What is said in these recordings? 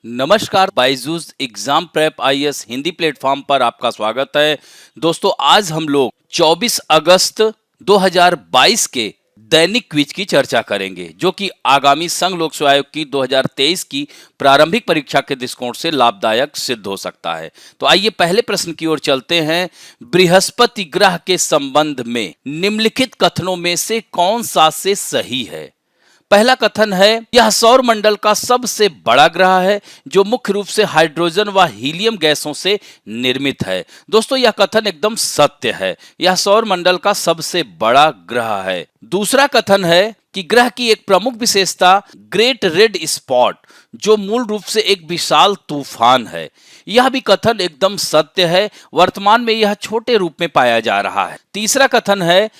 नमस्कार, Byju's exam prep IAS Hindi platform पर आपका स्वागत है। दोस्तों, आज हम लोग 24 अगस्त 2022 के दैनिक क्विज की चर्चा करेंगे, जो कि आगामी संघ लोक सेवा आयोग की 2023 की प्रारंभिक परीक्षा के दृष्टिकोण से लाभदायक सिद्ध हो सकता है। तो आइए पहले प्रश्न की ओर चलते हैं। बृहस्पति ग्रह के संबंध में निम्नलिखित कथनों में से कौन सा से सही है? पहला कथन है, यह सौर मंडल का सबसे बड़ा ग्रह है जो मुख्य रूप से हाइड्रोजन व हीलियम गैसों से निर्मित है। दोस्तों, यह कथन एकदम सत्य है। यह सौर मंडल का सबसे बड़ा ग्रह है। दूसरा कथन है कि ग्रह की एक प्रमुख विशेषता ग्रेट रेड स्पॉट, जो मूल रूप से एक विशाल तूफान है। यह भी कथन एकदम सत्य है। वर्तमान में यह छोटे रूप में पाया जा रहा है। तीसरा कथन है,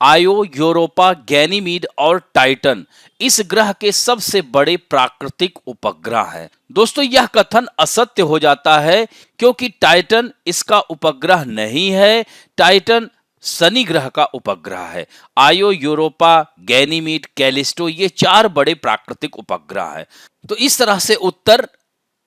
आयो, यूरोपा, गैनीमीड और टाइटन इस ग्रह के सबसे बड़े प्राकृतिक उपग्रह हैं। दोस्तों, यह कथन असत्य हो जाता है, क्योंकि टाइटन इसका उपग्रह नहीं है। टाइटन शनि ग्रह का उपग्रह है। आयो, यूरोपा, गैनीमीड, कैलिस्टो ये चार बड़े प्राकृतिक उपग्रह हैं। तो इस तरह से उत्तर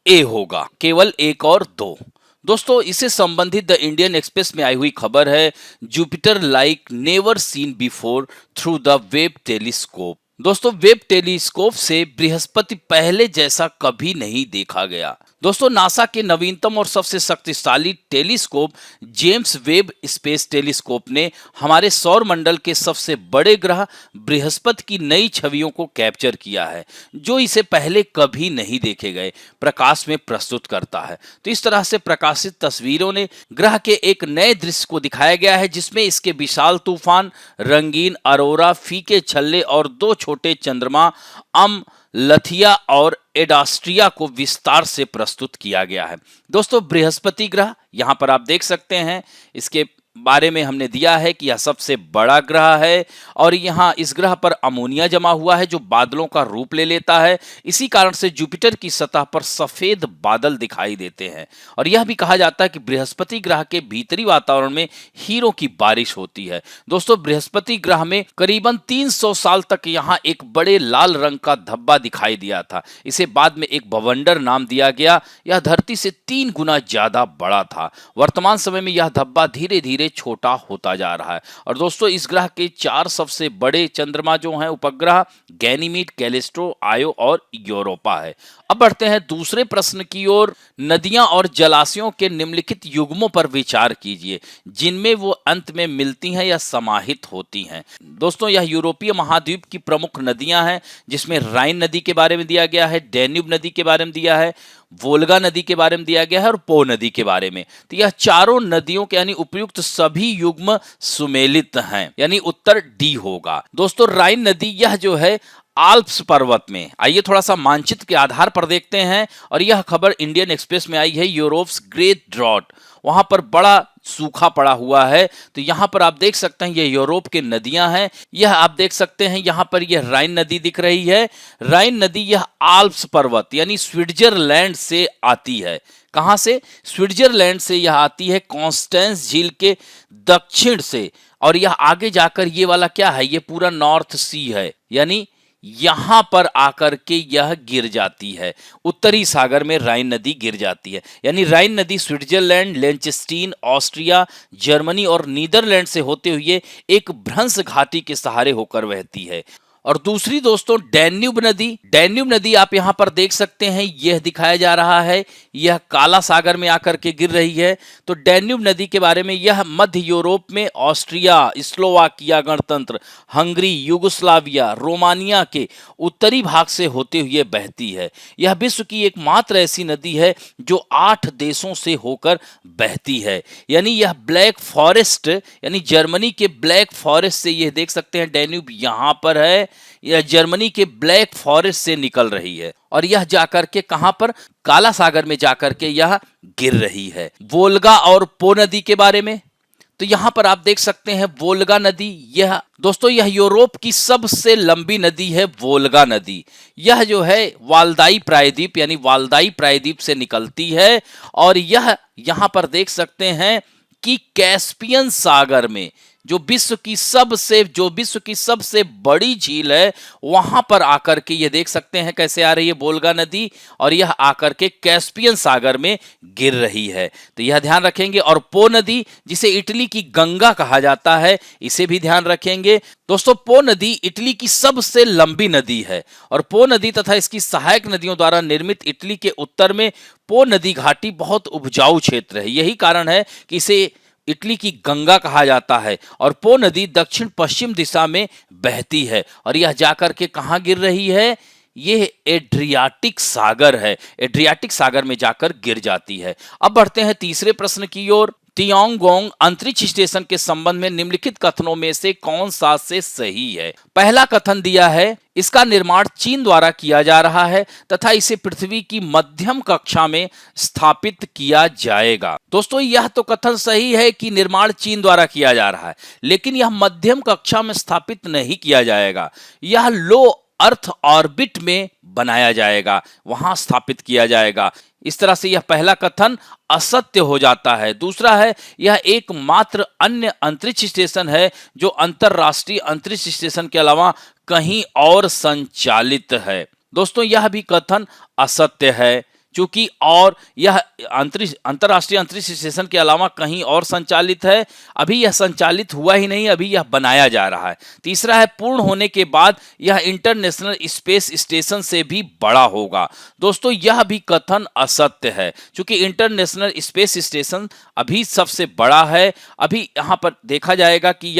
ए होगा, केवल एक और दो। दोस्तों, इससे संबंधित द इंडियन एक्सप्रेस में आई हुई खबर है, Jupiter like never seen before through the Webb telescope. दोस्तों, वेब टेलीस्कोप से बृहस्पति पहले जैसा कभी नहीं देखा गया। दोस्तों, नासा के नवीनतम और सबसे शक्तिशाली telescope James Webb space telescope ने हमारे सौर मंडल के सबसे बड़े ग्रह बृहस्पति की नई छवियों को कैप्चर किया है, जो इसे पहले कभी नहीं देखे गए प्रकाश में प्रस्तुत करता है। तो इस तरह से प्रकाशित तस्वीरों ने ग्रह के एक नए दृश्य को दिखाया गया है, जिसमें इसके विशाल तूफान, रंगीन अरोरा, फीके छल्ले और दो छोटे चंद्रमा लथिया और एडास्ट्रिया को विस्तार से प्रस्तुत किया गया है। दोस्तों, बृहस्पति ग्रह यहां पर आप देख सकते हैं, इसके बारे में हमने दिया है कि यह सबसे बड़ा ग्रह है और यहाँ इस ग्रह पर अमोनिया जमा हुआ है, जो बादलों का रूप ले लेता है। इसी कारण से जुपिटर की सतह पर सफेद बादल दिखाई देते हैं और यह भी कहा जाता है कि बृहस्पति ग्रह के भीतरी वातावरण में हीरों की बारिश होती है। दोस्तों, बृहस्पति ग्रह में करीबन 300 साल तक यहाँ एक बड़े लाल रंग का धब्बा दिखाई दिया था। इसे बाद में एक बवंडर नाम दिया गया। यह धरती से 3 गुना ज्यादा बड़ा था। वर्तमान समय में यह धब्बा धीरे धीरे छोटा होता जा रहा है। और दोस्तों, इस ग्रह के 4 सबसे बड़े चंद्रमा जो हैं उपग्रह गैनीमीड, कैलिस्टो, आयो और यूरोपा है। अब बढ़ते हैं दूसरे प्रश्न की ओर। नदियां और जलाशयों के निम्नलिखित युग्मों पर विचार कीजिए, जिनमें वो अंत में मिलती हैं या समाहित होती हैं। दोस्तों, यह यूरोपीय महाद्वीप की प्रमुख नदियां हैं, जिसमें राइन नदी के बारे में दिया गया है, डैन्यूब नदी के बारे में दिया है, वोल्गा नदी के बारे में दिया गया है और पो नदी के बारे में। तो यह चारों नदियों के यानी उपयुक्त सभी युग्म सुमेलित हैं, यानी उत्तर डी होगा। दोस्तों, राइन नदी यह जो है आल्प्स पर्वत में, आइए थोड़ा सा मानचित्र के आधार पर देखते हैं। और यह खबर इंडियन एक्सप्रेस में आई है, यूरोप्स ग्रेट ड्रॉट, वहां पर बड़ा सूखा पड़ा हुआ है। तो यहां पर आप देख सकते हैं ये यूरोप के नदियां हैं। यह आप देख सकते हैं यहां पर यह राइन नदी दिख रही है। राइन नदी यह आल्प्स पर्वत यानी स्विट्जरलैंड से आती है। कहां से? स्विट्जरलैंड से यह आती है, कॉन्स्टेंस झील के दक्षिण से। और यह आगे जाकर ये वाला क्या है, ये पूरा नॉर्थ सी है, यानी यहां पर आकर के यह गिर जाती है। उत्तरी सागर में राइन नदी गिर जाती है। यानी राइन नदी स्विट्जरलैंड, लेंचस्टीन, ऑस्ट्रिया, जर्मनी और नीदरलैंड से होते हुए एक भ्रंश घाटी के सहारे होकर बहती है। और दूसरी दोस्तों डैन्यूब नदी, डैन्यूब नदी आप यहां पर देख सकते हैं, यह दिखाया जा रहा है, यह काला सागर में आकर के गिर रही है। तो डैन्यूब नदी के बारे में, यह मध्य यूरोप में ऑस्ट्रिया, स्लोवाकिया गणतंत्र, हंगरी, युगोस्लाविया, रोमानिया के उत्तरी भाग से होते हुए बहती है। यह विश्व की एकमात्र ऐसी नदी है जो 8 देशों से होकर बहती है। यानी यह ब्लैक फॉरेस्ट यानी जर्मनी के ब्लैक फॉरेस्ट से, यह देख सकते हैं डैन्यूब यहां पर है, यह जर्मनी के ब्लैक फॉरेस्ट से निकल रही है और यह जाकर के कहां पर, काला सागर में जाकर के यह गिर रही है। वोल्गा और पो नदी के बारे में, तो यहां पर आप देख सकते हैं वोल्गा नदी, यह दोस्तों यह यूरोप की सबसे लंबी नदी है। वोल्गा नदी यह जो है वाल्दाई प्रायद्वीप यानी वाल्दाई प्रायद्वीप से निकलती है और यह यहां पर देख सकते हैं कि कैस्पियन सागर में जो विश्व की सबसे बड़ी झील है, वहां पर आकर के ये देख सकते हैं कैसे आ रही है वोल्गा नदी, और यह आकर के कैस्पियन सागर में गिर रही है। तो यह ध्यान रखेंगे। और पो नदी, जिसे इटली की गंगा कहा जाता है, इसे भी ध्यान रखेंगे। दोस्तों, पो नदी इटली की सबसे लंबी नदी है, और पो नदी तथा इसकी सहायक नदियों द्वारा निर्मित इटली के उत्तर में पो नदी घाटी बहुत उपजाऊ क्षेत्र है। यही कारण है कि इसे इटली की गंगा कहा जाता है। और पो नदी दक्षिण पश्चिम दिशा में बहती है, और यह जाकर के कहाँ गिर रही है? ये एड्रियाटिक सागर है, एड्रियाटिक सागर में जाकर गिर जाती है। अब बढ़ते हैं तीसरे प्रश्न की ओर। तियांगोंग अंतरिक्ष स्टेशन के संबंध में निम्नलिखित कथनों में से कौन सा से सही है? पहला कथन दिया है, इसका निर्माण चीन द्वारा किया जा रहा है तथा इसे पृथ्वी की मध्यम कक्षा में स्थापित किया जाएगा। दोस्तों, यह तो कथन सही है कि निर्माण चीन द्वारा किया जा रहा है, लेकिन यह मध्यम कक्षा में स्थापित नहीं किया जाएगा। यह लो अर्थ ऑर्बिट में बनाया जाएगा, वहां स्थापित किया जाएगा। इस तरह से यह पहला कथन असत्य हो जाता है। दूसरा है, यह एकमात्र अन्य अंतरिक्ष स्टेशन है जो अंतरराष्ट्रीय अंतरिक्ष स्टेशन के अलावा कहीं और संचालित है। दोस्तों, यह भी कथन असत्य है, क्योंकि और यह अंतरराष्ट्रीय अंतरिक्ष स्टेशन के अलावा कहीं और संचालित है। अभी यह संचालित हुआ ही नहीं, अभी यह बनाया जा रहा है। तीसरा है, पूर्ण होने के बाद यह इंटरनेशनल स्पेस स्टेशन से भी बड़ा होगा। दोस्तों, यह भी कथन असत्य है, क्योंकि इंटरनेशनल स्पेस स्टेशन अभी सबसे बड़ा है। अभी यहाँ पर देखा जाएगा कि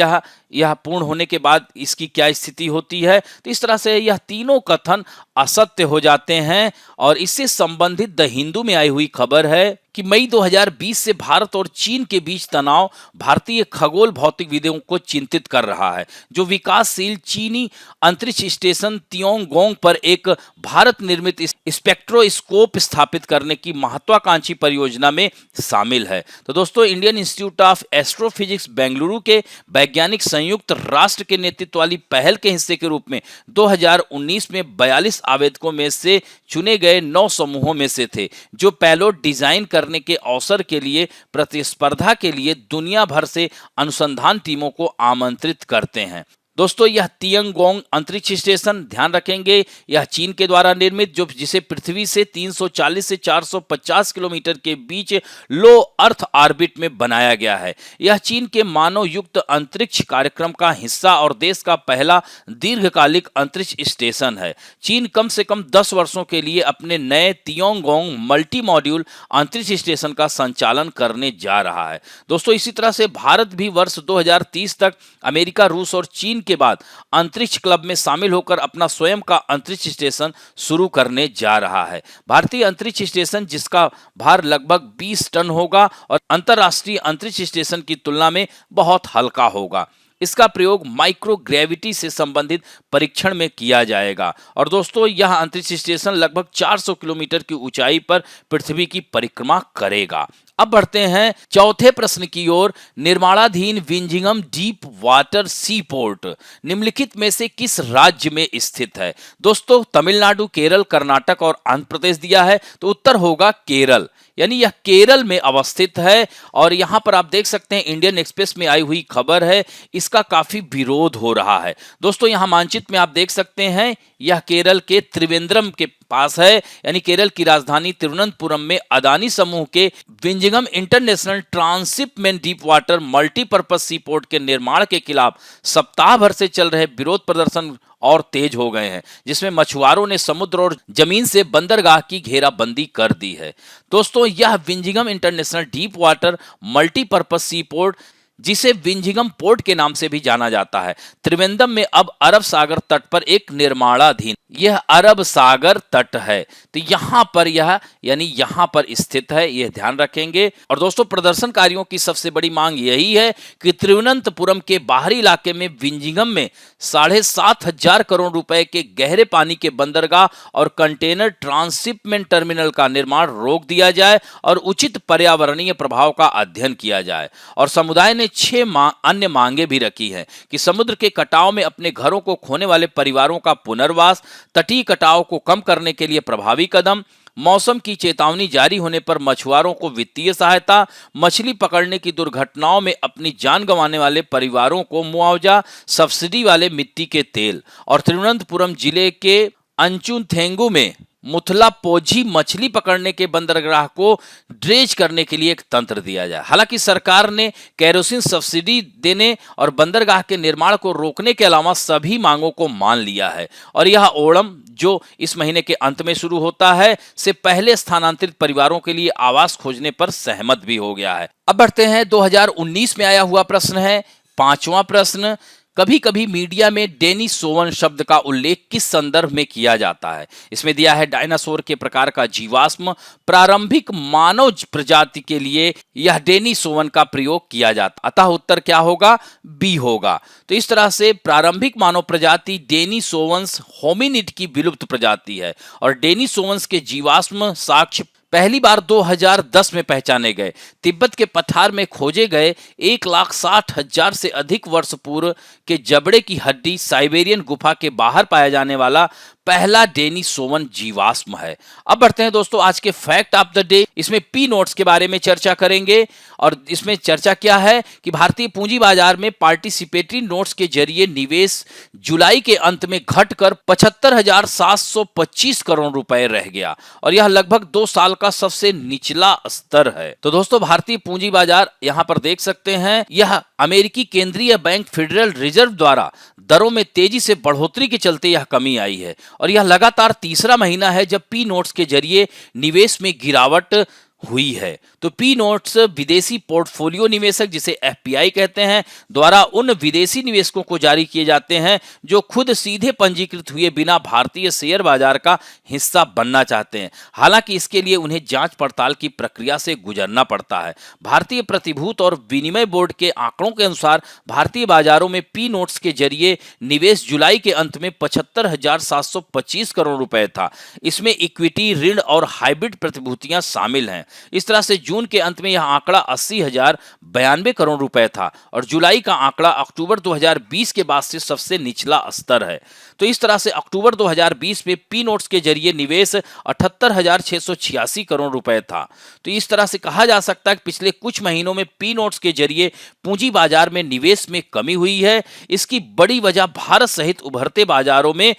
यह पूर्ण होने के बाद इसकी क्या स्थिति होती है। तो इस तरह से यह तीनों कथन असत्य हो जाते हैं। और इससे संबंधित द हिंदू में आई हुई खबर है कि मई 2020 से भारत और चीन के बीच तनाव भारतीय खगोल भौतिकविदों को चिंतित कर रहा है, जो विकासशील चीनी अंतरिक्ष स्टेशन तियांगोंग पर एक भारत निर्मित स्पेक्ट्रोस्कोप स्थापित करने की महत्वाकांक्षी परियोजना में शामिल है। तो दोस्तों, Indian institute of astrophysics Bengaluru के वैज्ञानिक संयुक्त राष्ट्र के नेतृत्व वाली पहल के हिस्से के रूप में 2019 में 42 आवेदकों में से चुने गए 9 समूहों में से थे, जो पेलोड डिजाइन करने के अवसर के लिए प्रतिस्पर्धा के लिए दुनिया भर से अनुसंधान टीमों को आमंत्रित करते हैं। दोस्तों, यह तियांगोंग अंतरिक्ष स्टेशन, ध्यान रखेंगे, यह चीन के द्वारा निर्मित, जिसे पृथ्वी से 340 से 450 किलोमीटर के बीच लो अर्थ ऑर्बिट में बनाया गया है। यह चीन के मानव युक्त अंतरिक्ष कार्यक्रम का हिस्सा और देश का पहला दीर्घकालिक अंतरिक्ष स्टेशन है। चीन कम से कम 10 वर्षों के लिए अपने नए तियांगोंग मल्टी मॉड्यूल अंतरिक्ष स्टेशन का संचालन करने जा रहा है। दोस्तों, इसी तरह से भारत भी वर्ष 2030 तक अमेरिका, रूस और चीन के बाद अंतरिक्ष क्लब में शामिल होकर अपना स्वयं का अंतरिक्ष स्टेशन शुरू करने जा रहा है। भारतीय अंतरिक्ष स्टेशन, जिसका भार लगभग 20 टन होगा और अंतरराष्ट्रीय अंतरिक्ष स्टेशन की तुलना में बहुत हल्का होगा। इसका प्रयोग माइक्रोग्रेविटी से संबंधित परीक्षण में किया जाएगा। और दोस्तों, यह अंतरिक्ष स्टेशन लगभग 400 किलोमीटर की ऊंचाई पर पृथ्वी की परिक्रमा करेगा। अब बढ़ते हैं चौथे प्रश्न की ओर। निर्माणाधीन विंझिंगम डीप वाटर सी पोर्ट निम्नलिखित में से किस राज्य में स्थित है? दोस्तों, तमिलनाडु, केरल, कर्नाटक और आंध्र प्रदेश दिया है, तो उत्तर होगा केरल, यानी यह केरल में अवस्थित है। और यहां पर आप देख सकते हैं, इंडियन एक्सप्रेस में आई हुई खबर है, इसका काफी विरोध हो रहा है। दोस्तों, यहां मानचित्र में आप देख सकते हैं, यह केरल के त्रिवेंद्रम के पास है, यानी केरल की राजधानी तिरुवनंतपुरम में अदानी समूह के Vizhinjam international transshipment deep water multipurpose sea port के निर्माण के खिलाफ सप्ताह भर से चल रहे विरोध प्रदर्शन और तेज हो गए हैं, जिसमें मछुआरों ने समुद्र और जमीन से बंदरगाह की घेराबंदी कर दी है। दोस्तों, यह विंझिंगम international deep water multipurpose sea port, जिसे विंझिंगम पोर्ट के नाम से भी जाना जाता है, त्रिवेंद्रम में अब अरब सागर तट पर एक निर्माणाधीन, यह अरब सागर तट है, तो यहां पर यहां पर स्थित है, यह ध्यान रखेंगे। और दोस्तों, प्रदर्शनकारियों की सबसे बड़ी मांग यही है कि तिरुवनंतपुरम के बाहरी इलाके में विंझिंगम में 7,500 करोड़ रुपए के गहरे पानी के बंदरगाह और कंटेनर ट्रांसशिपमेंट टर्मिनल का निर्माण रोक दिया जाए और उचित पर्यावरणीय प्रभाव का अध्ययन किया जाए। और समुदाय ने 6 अन्य मांगे भी रखी हैं कि समुद्र के कटाव में अपने घरों को खोने वाले परिवारों का पुनर्वास, तटीय कटाव को कम करने के लिए प्रभावी कदम, मौसम की चेतावनी जारी होने पर मछुआरों को वित्तीय सहायता, मछली पकड़ने की दुर्घटनाओं में अपनी जान गंवाने वाले परिवारों को मुआवजा, सब्सिडी वाले मिट्टी के तेल और तिरुवनंतपुरम जिले के अंचुनथेंगु में मुथलापोझी मछली पकड़ने के बंदरगाह को ड्रेज करने के लिए एक तंत्र दिया जाए। हालांकि सरकार ने केरोसिन सब्सिडी देने और बंदरगाह के निर्माण को रोकने के अलावा सभी मांगों को मान लिया है और यह ओणम जो इस महीने के अंत में शुरू होता है से पहले स्थानांतरित परिवारों के लिए आवास खोजने पर सहमत भी हो गया है। अब बढ़ते हैं 2019 में आया हुआ प्रश्न है। पांचवा प्रश्न, कभी कभी मीडिया में डेनिसोवन शब्द का उल्लेख किस संदर्भ में किया जाता है? इसमें दिया है डायनासोर के प्रकार का जीवाश्म प्रारंभिक मानव प्रजाति के लिए यह डेनिसोवन का प्रयोग किया जाता। अतः उत्तर क्या होगा? बी होगा। तो इस तरह से प्रारंभिक मानव प्रजाति डेनिसोवंस होमिनिड की विलुप्त प्रजाति है और डेनिसोवंस के जीवाश्म साक्ष्य पहली बार 2010 में पहचाने गए। तिब्बत के पठार में खोजे गए 1,60,000 से अधिक वर्ष पूर्व के जबड़े की हड्डी साइबेरियन गुफा के बाहर पाया जाने वाला पहला डेनिसोवन जीवाश्म है। अब बढ़ते हैं दोस्तों आज के फैक्ट ऑफ द डे। इसमें पी नोट्स के बारे में चर्चा करेंगे और इसमें चर्चा क्या है कि भारतीय पूंजी बाजार में पार्टिसिपेटरी नोट्स के जरिए निवेश जुलाई के अंत में घटकर 75,725 करोड़ रुपए रह गया और यह लगभग 2 साल का सबसे निचला स्तर है। तो दोस्तों भारतीय पूंजी बाजार यहां पर देख सकते हैं, यह अमेरिकी केंद्रीय बैंक फेडरल रिजर्व द्वारा दरों में तेजी से बढ़ोतरी के चलते यह कमी आई है और यह लगातार तीसरा महीना है जब पी नोट्स के जरिए निवेश में गिरावट हुई है। तो पी नोट्स विदेशी पोर्टफोलियो निवेशक जिसे एफपीआई कहते हैं द्वारा उन विदेशी निवेशकों को जारी किए जाते हैं जो खुद सीधे पंजीकृत हुए बिना भारतीय शेयर बाजार का हिस्सा बनना चाहते हैं। हालांकि इसके लिए उन्हें जांच पड़ताल की प्रक्रिया से गुजरना पड़ता है। भारतीय प्रतिभूत और विनिमय बोर्ड के आंकड़ों के अनुसार भारतीय बाजारों में पी नोट्स के जरिए निवेश जुलाई के अंत में 75,725 करोड़ रुपए था। इसमें इक्विटी, ऋण और हाइब्रिड प्रतिभूतियां शामिल हैं। इस तरह से जून के अंत में यह आंकड़ा 80,092 करोड़ रुपए था और जुलाई का आंकड़ा अक्टूबर 2020 के बाद से सबसे निचला स्तर है। तो इस तरह से अक्टूबर 2020 में पी नोट्स के जरिए निवेश 78,686 करोड़ रुपए था। तो इस तरह से कहा जा सकता है कि पिछले कुछ महीनों में पी नोट्स के जरिए पूंजी बाजार में निवेश में कमी हुई है। इसकी बड़ी वजह भारत सहित उभरते बाजारों में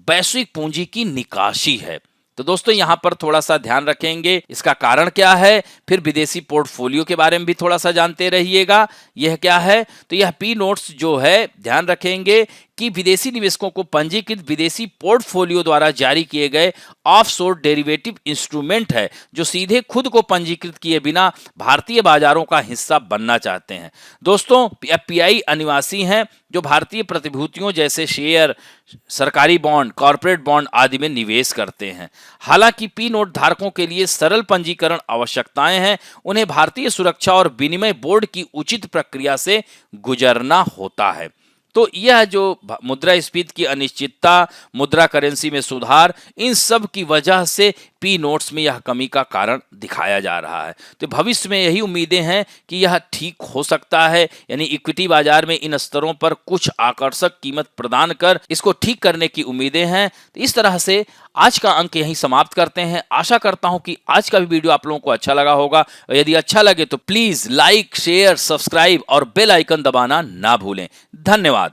वैश्विक पूंजी की निकासी है। तो दोस्तों यहां पर थोड़ा सा ध्यान रखेंगे, इसका कारण क्या है, फिर विदेशी पोर्टफोलियो के बारे में भी थोड़ा सा जानते रहिएगा। यह क्या है, तो यह पी नोट्स जो है ध्यान रखेंगे कि विदेशी निवेशकों को पंजीकृत विदेशी पोर्टफोलियो द्वारा जारी किए गए ऑफशोर डेरिवेटिव इंस्ट्रूमेंट है जो सीधे खुद को पंजीकृत किए बिना भारतीय बाजारों का हिस्सा बनना चाहते हैं। दोस्तों एफपीआई अनिवासी हैं जो भारतीय प्रतिभूतियों जैसे शेयर, सरकारी बॉन्ड, कॉर्पोरेट बॉन्ड आदि में निवेश करते हैं। हालांकि पी नोट धारकों के लिए सरल पंजीकरण आवश्यकताएं हैं, उन्हें भारतीय सुरक्षा और विनिमय बोर्ड की उचित प्रक्रिया से गुजरना होता है। तो यह जो मुद्रास्फीति की अनिश्चितता, मुद्रा करेंसी में सुधार, इन सब की वजह से पी नोट्स में यह कमी का कारण दिखाया जा रहा है। तो भविष्य में यही उम्मीदें हैं कि यह ठीक हो सकता है, यानी इक्विटी बाजार में इन स्तरों पर कुछ आकर्षक कीमत प्रदान कर इसको ठीक करने की उम्मीदें हैं। तो इस तरह से आज का अंक यहीं समाप्त करते हैं। आशा करता हूं कि आज का भी वीडियो आप लोगों को अच्छा लगा होगा और यदि अच्छा लगे तो प्लीज लाइक, शेयर, सब्सक्राइब और बेल आइकन दबाना ना भूलें। धन्यवाद।